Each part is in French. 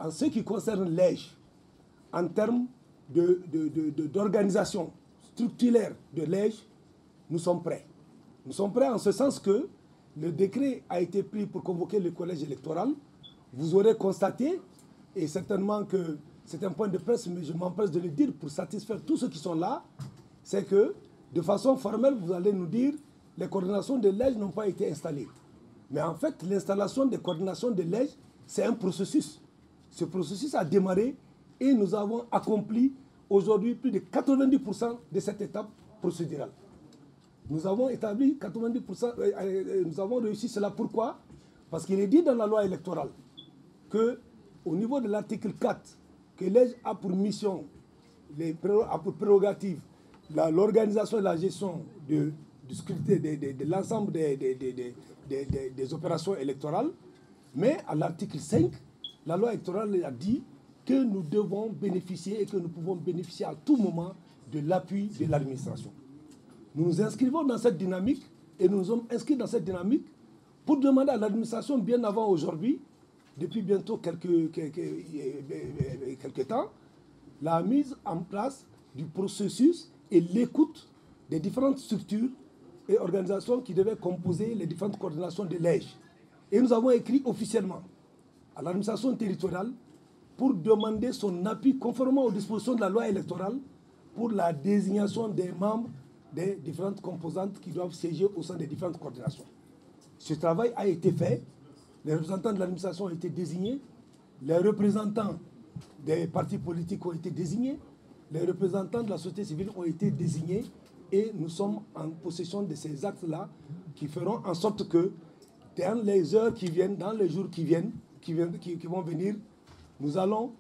en ce qui concerne l'EJ, en termes d'organisation structurelle de l'EJ, nous sommes prêts. Nous sommes prêts en ce sens que le décret a été pris pour convoquer le collège électoral. Vous aurez constaté, et certainement que c'est un point de presse, mais je m'empresse de le dire pour satisfaire tous ceux qui sont là, c'est que de façon formelle, vous allez nous dire les coordinations de l'EJ n'ont pas été installées. Mais en fait, l'installation des coordinations de l'EJ, c'est un processus. Ce processus a démarré et nous avons accompli aujourd'hui plus de 90% de cette étape procédurale. Nous avons établi 90%, nous avons réussi cela. Pourquoi? Parce qu'il est dit dans la loi électorale qu'au niveau de l'article 4, que l'EJ a pour mission, a pour prérogative l'organisation et la gestion du scrutin de l'ensemble des opérations électorales. Mais à l'article 5, la loi électorale a dit que nous devons bénéficier et que nous pouvons bénéficier à tout moment de l'appui de l'administration. Nous nous inscrivons dans cette dynamique et nous nous sommes inscrits dans cette dynamique pour demander à l'administration bien avant aujourd'hui, depuis bientôt quelques temps, la mise en place du processus et l'écoute des différentes structures et organisations qui devaient composer les différentes coordinations de l'EJ. Et nous avons écrit officiellement à l'administration territoriale pour demander son appui conformément aux dispositions de la loi électorale pour la désignation des membres des différentes composantes qui doivent siéger au sein des différentes coordinations. Ce travail a été fait, les représentants de l'administration ont été désignés, les représentants des partis politiques ont été désignés, les représentants de la société civile ont été désignés et nous sommes en possession de ces actes-là qui feront en sorte que dans les heures qui viennent, dans les jours qui vont venir, nous allons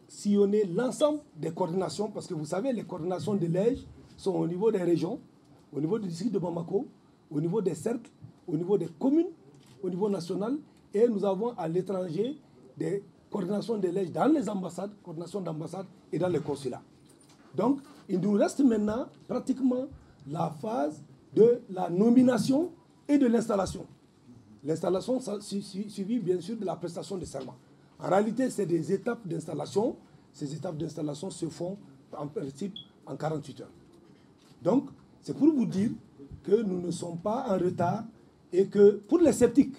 sillonner l'ensemble des coordinations parce que vous savez, les coordinations de l'EJ sont au niveau des régions, au niveau du district de Bamako, au niveau des cercles, au niveau des communes, au niveau national, et nous avons à l'étranger des coordinations de l'EJ dans les ambassades, coordinations d'ambassades et dans les consulats. Donc, il nous reste maintenant pratiquement la phase de la nomination et de l'installation. L'installation suivie bien sûr de la prestation de serment. En réalité, c'est des étapes d'installation. Ces étapes d'installation se font en principe en 48 heures. Donc, c'est pour vous dire que nous ne sommes pas en retard et que pour les sceptiques,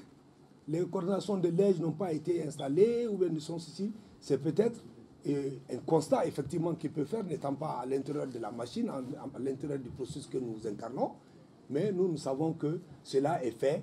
les coordinations de l'EJ n'ont pas été installées ou bien ne sont ceci, c'est peut-être un constat effectivement qu'il peut faire n'étant pas à l'intérieur de la machine, à l'intérieur du processus que nous incarnons, mais nous savons que cela est fait